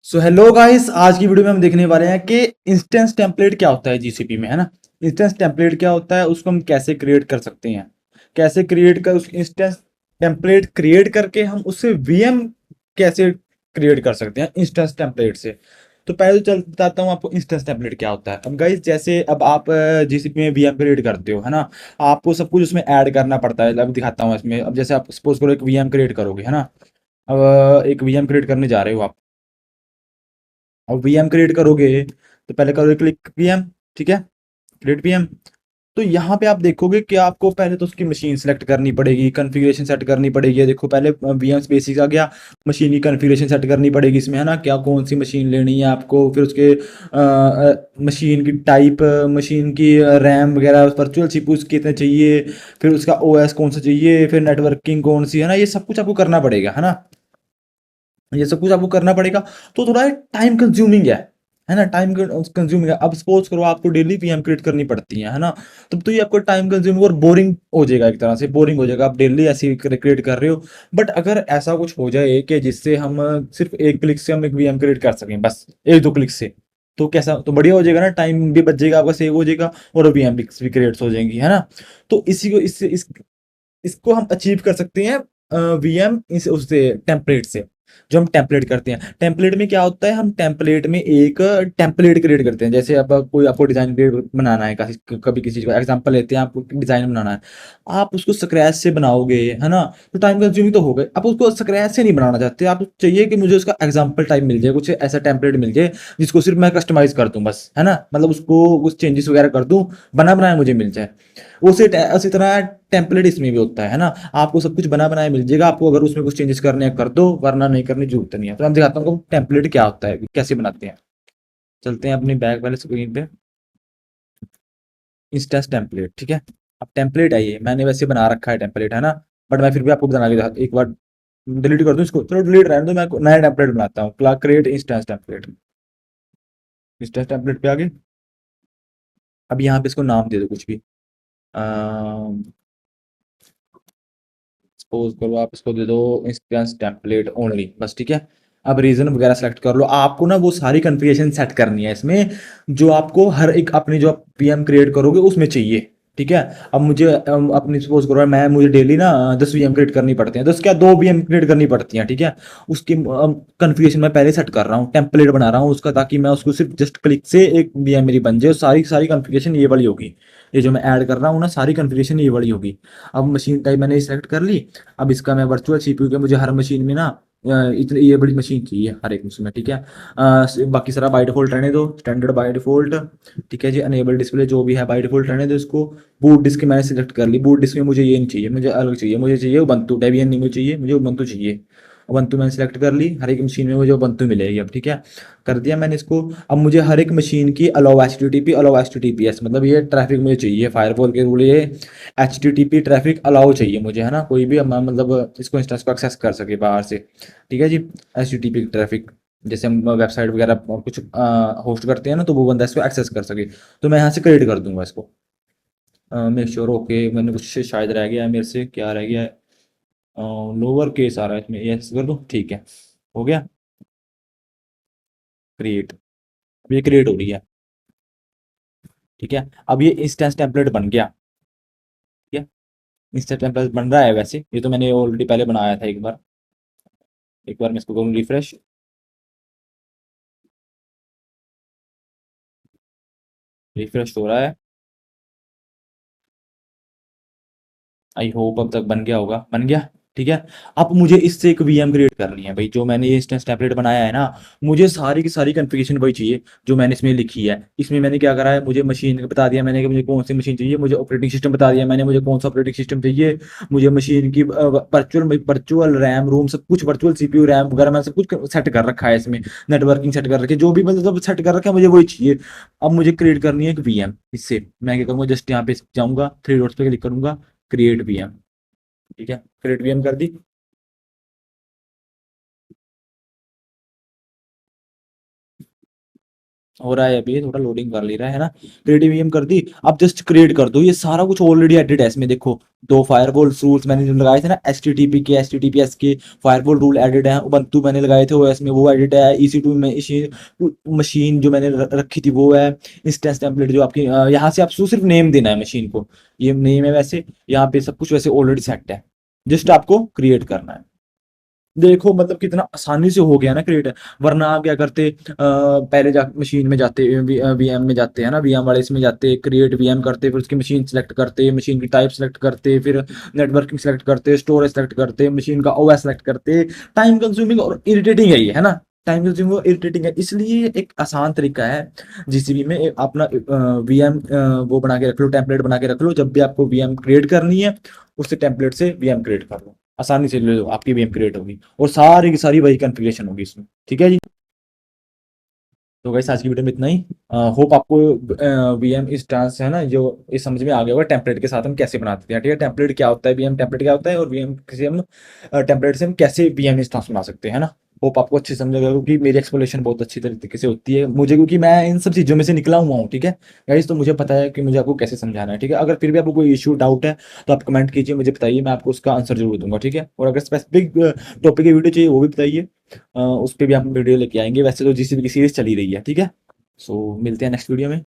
So hello guys, आज की video में हम देखने वाले हैं कि इंस्टेंस टेम्पलेट क्या होता है जीसीपी में, है ना। इंस्टेंस टेम्पलेट क्या होता है, उसको हम कैसे क्रिएट कर सकते हैं, कैसे क्रिएट कर उस इंस्टेंस टेम्पलेट क्रिएट करके हम उससे वीएम कैसे क्रिएट कर सकते हैं इंस्टेंस टेम्पलेट से। तो पहले तो चल बताता हूँ आपको इंस्टेंस टेम्पलेट क्या होता है। अब गाइस, जैसे अब आप जीसीपी में वीएम क्रिएट करते हो, है ना। आपको सब कुछ उसमें ऐड करना पड़ता है। अब दिखाता हूँ इसमें। अब जैसे आप सपोज करो एक वीएम क्रिएट करोगे, है ना। अब एक वीएम क्रिएट करने जा रहे हो आप। और वीएम क्रिएट करोगे तो पहले करोगे क्लिक वीएम, ठीक है, क्रिएट वीएम। तो यहाँ पे आप देखोगे कि आपको पहले तो उसकी मशीन सेलेक्ट करनी पड़ेगी, कॉन्फ़िगरेशन सेट करनी पड़ेगी। ये देखो, पहले वीएम बेसिक्स आ गया, मशीन की कॉन्फ़िगरेशन सेट करनी पड़ेगी इसमें, है ना। क्या कौन सी मशीन लेनी है आपको, फिर उसके मशीन की टाइप, मशीन की रैम वगैरह, वर्चुअल सीपीयू कितने चाहिए, फिर उसका ओएस कौन सा चाहिए, फिर नेटवर्किंग कौन सी, है ना। ये सब कुछ आपको करना पड़ेगा, है ना। ये सब कुछ आपको करना पड़ेगा। तो थोड़ा टाइम कंज्यूमिंग है ना। टाइम कंज्यूमिंग है। अब सपोज करो आपको डेली पीएम क्रिएट करनी पड़ती है ना। तब तो ये आपको टाइम कंज्यूमिंग और बोरिंग हो जाएगा, एक तरह से बोरिंग हो जाएगा। आप डेली ऐसे क्रिएट कर रहे हो। बट अगर ऐसा कुछ हो जाए कि जिससे हम सिर्फ एक क्लिक से हम एक वीएम क्रिएट कर सकें, बस एक दो क्लिक से, तो कैसा, तो बढ़िया हो जाएगा ना। टाइम भी बच जाएगा आपका, सेव हो जाएगा, और वीएम भी क्रिएट हो जाएंगी, है ना। तो इसी को इससे इसको हम अचीव कर सकते हैं वीएम इस उससे टेम्पलेट से। जो हम टेम्पलेट करते हैं, टेम्पलेट में क्या होता है, हम टेम्पलेट में एक टेम्पलेट क्रिएट करते हैं। जैसे अब कोई आपको डिजाइन बनाना है, कभी किसी चीज का एग्जांपल लेते हैं, आपको डिजाइन बनाना है। आप उसको स्क्रैच से बनाओगे, है ना। तो टाइम कंज्यूमिंग तो हो गए। आप उसको स्क्रैच से नहीं बनाना चाहते, आप चाहिए कि मुझे उसका एग्जाम्पल टाइप मिल जाए, कुछ ऐसा टेम्पलेट मिल जाए जिसको सिर्फ मैं कस्टमाइज कर दूं, बस, है ना। मतलब उसको कुछ चेंजेस वगैरह कर दूं, बना बनाया मुझे मिल जाए। उसी तरह टेम्पलेट इसमें भी होता है ना। आपको सब कुछ बना बनाया मिल जाएगा, आपको अगर उसमें कुछ चेंजेस करने हैं कर दो, वरना नहीं करने की जरूरत नहीं है। तो मैं दिखाता हूँ टेम्पलेट क्या होता है, कैसे बनाते हैं। चलते हैं अपनी बैक वाले स्क्रीन पे। इंस्टेंस टेम्पलेट, ठीक है। अब टेम्पलेट है, ये मैंने वैसे बना रखा है टेम्पलेट, है ना। बट मैं फिर भी आपको बना के एक बार डिलीट कर दूं इसको, चलो डिलीट रहने दो, मैं नया टेम्पलेट बनाता हूँ। Create instance template. Instance template पे आ गए। अब यहाँ पे इसको नाम दे दो कुछ भी। सपोज करो आप इसको दे दो इंस्टेंस टेम्पलेट ओनली, बस, ठीक है। अब रीजन वगैरह सेलेक्ट कर लो। आपको ना वो सारी कॉन्फ़िगरेशन सेट करनी है इसमें, जो आपको हर एक अपनी जो आप पीएम क्रिएट करोगे उसमें चाहिए, ठीक है। अब मुझे अपनी सपोज करो मैं, मुझे डेली ना 10 वीएम क्रिएट करनी पड़ती हैं, 10 क्या 2 वीएम क्रिएट करनी पड़ती हैं, ठीक है। उसकी कॉन्फ़िगरेशन मैं पहले सेट कर रहा हूँ, टेम्पलेट बना रहा हूँ उसका, ताकि मैं उसको सिर्फ जस्ट क्लिक से एक वीएम मेरी बन जाए। सारी सारी कॉन्फ़िगरेशन ये वाली होगी। ये जो मैं ऐड कर रहा हूँ ना, सारी कॉन्फ़िगरेशन ये वाली होगी। अब मशीन टाइप मैंने सेलेक्ट कर ली। अब इसका मैं वर्चुअल सीपीयू के, मुझे हर मशीन में ना इतनी ये बड़ी मशीन चाहिए हर एक मशीन में, ठीक है। बाकी सारा बाय डिफॉल्ट रहने दो, स्टैंडर्ड बाय डिफॉल्ट, ठीक है जी। अनेबल डिस्प्ले जो भी है बाय डिफॉल्ट रहने दो इसको। बूट डिस्क मैंने सिलेक्ट कर ली। बूट डिस्क में मुझे ये नहीं चाहिए, मुझे अलग चाहिए, मुझे चाहिए उबंटू, डेबियन नहीं मुझे चाहिए, मुझे उबंटू चाहिए। उबंटू मैंने सेलेक्ट कर ली, हर एक मशीन में मुझे उबंटू मिलेगी अब, ठीक है। कर दिया मैंने इसको। अब मुझे हर एक मशीन की allow H T T P, allow H T T P S, मतलब ये ट्रैफिक मुझे चाहिए फायरवॉल के रूल, ये H T T P traffic allow चाहिए मुझे, है ना। कोई भी मतलब इसको इंस्टेंस को एक्सेस कर सके बाहर से, ठीक है जी। H T T P traffic, जैसे हम वेबसाइट वगैरह कुछ होस्ट करते हैं ना, तो वो बंदा इसको एक्सेस कर सके। तो मैं यहाँ से क्रिएट कर दूंगा इसको। मेक श्योर, ओके, मैंने कुछ शायद रह गया है मेरे से, क्या रह गया है। लोअर केस आ रहा है इसमें, यस कर दूं, ठीक है। हो गया क्रिएट। अब ये क्रिएट हो रही है, ठीक है। अब ये इंस्टेंस टेम्पलेट बन गया, ठीक है। इंस्टेंस टेम्पलेट बन रहा है, वैसे ये तो मैंने ऑलरेडी पहले बनाया था एक बार। एक बार मैं इसको करूँ रिफ्रेश। रिफ्रेश हो रहा है। आई होप अब तक बन गया होगा, बन गया, ठीक है। अब मुझे इससे एक वीएम क्रिएट करनी है भाई। जो मैंने ये इंस्टेंस टेम्पलेट बनाया है ना, मुझे सारी की सारी कॉन्फ़िगरेशन वही चाहिए जो मैंने इसमें लिखी है। इसमें मैंने क्या करा है, मुझे मशीन बता दिया मैंने कि मुझे कौन सी मशीन चाहिए, मुझे ऑपरेटिंग सिस्टम बता दिया मैंने, मुझे कौन सा ऑपरेटिंग सिस्टम चाहिए, मुझे मशीन की वर्चुअल वर्चुअल रैम रोम सब कुछ, वर्चुअल सीपीयू रैम वगैरह मैं सब कुछ सेट कर रखा है इसमें। नेटवर्किंग सेट कर रखी है, जो भी मतलब सेट कर रखा है, मुझे वही चाहिए। अब मुझे क्रिएट करनी है एक वीएम इससे। मैं क्या करूँगा, जस्ट यहाँ पे जाऊँगा, थ्री डॉट्स पे क्लिक करूंगा, क्रिएट वीएम, ठीक है। क्रिएट वीएम कर दी। हो रहा है अभी, थोड़ा लोडिंग कर ले रहा है ना। क्रिएट वीएम कर दी, अब जस्ट क्रिएट कर दो, ये सारा कुछ ऑलरेडी एडिट है इसमें। देखो दो फायरवॉल रूल्स मैंने जो लगाए थे ना, एचटीटीपी के एचटीटीपीएस के फायरवॉल रूल एडिट है। उबंटू मैंने लगाए थे ओएस में, वो एडिट है। EC2 में इसी मशीन जो मैंने रखी थी वो है। इंस्टेंस टेम्पलेट जो आपकी यहाँ से आपको सिर्फ नेम देना है मशीन को, ये नेम है। वैसे यहाँ पे सब कुछ वैसे ऑलरेडी सेट है, जस्ट आपको क्रिएट करना है। देखो मतलब कितना आसानी से हो गया ना क्रिएट। वरना आप क्या करते, पहले जा मशीन में जाते, वीएम में जाते हैं ना, वीएम वाले इसमें जाते, क्रिएट वीएम करते, फिर उसकी मशीन सेलेक्ट करते, मशीन की टाइप सेलेक्ट करते, फिर नेटवर्किंग सेलेक्ट करते, स्टोरेज सेलेक्ट करते, मशीन का ओएस सेलेक्ट करते। टाइम कंज्यूमिंग और इरिटेटिंग है ये, है ना। टाइम कंज्यूमिंग और इरिटेटिंग है, इसलिए एक आसान तरीका है जीसीबी में अपना वीएम वो बना के रख लो, टेम्पलेट बना के रख लो। जब भी आपको वीएम क्रिएट करनी है, उससे टेम्पलेट से वीएम क्रिएट कर लो, आसानी से ले लो, आपकी वीएम क्रिएट होगी और सारी की सारी वही कॉन्फ़िगरेशन होगी इसमें। ठीक है जी। तो गाइस आज की वीडियो में इतना ही। होप आपको वीएम इंस्टेंस है ना जो इस समझ में आ गया होगा, टेम्पलेट के साथ हम कैसे बनाते हैं। ठीक है, टेम्पलेट क्या होता है, वीएम टेम्पलेट क्या होता है, और वीएम से हम टेम्पलेट से हम कैसे वीएम इंस्टेंस बना सकते हैं ना। होप आपको अच्छे समझ गया, क्योंकि मेरी एक्सप्लेनेशन बहुत अच्छी तरीके से होती है मुझे, क्योंकि मैं इन सब चीज़ों में से निकला हुआ हूँ। ठीक है गाइस, तो मुझे पता है कि मुझे आपको कैसे समझाना है। ठीक है, अगर फिर भी आपको कोई इशू डाउट है तो आप कमेंट कीजिए, मुझे बताइए, मैं आपको उसका आंसर जरूर दूंगा। ठीक है, और अगर स्पेसिफिक टॉपिक की वीडियो चाहिए वो भी बताइए, उस पर भी हम वीडियो लेके आएंगे। वैसे तो जीसीबी की सीरीज चली रही है। ठीक है, सो मिलते हैं नेक्स्ट वीडियो में।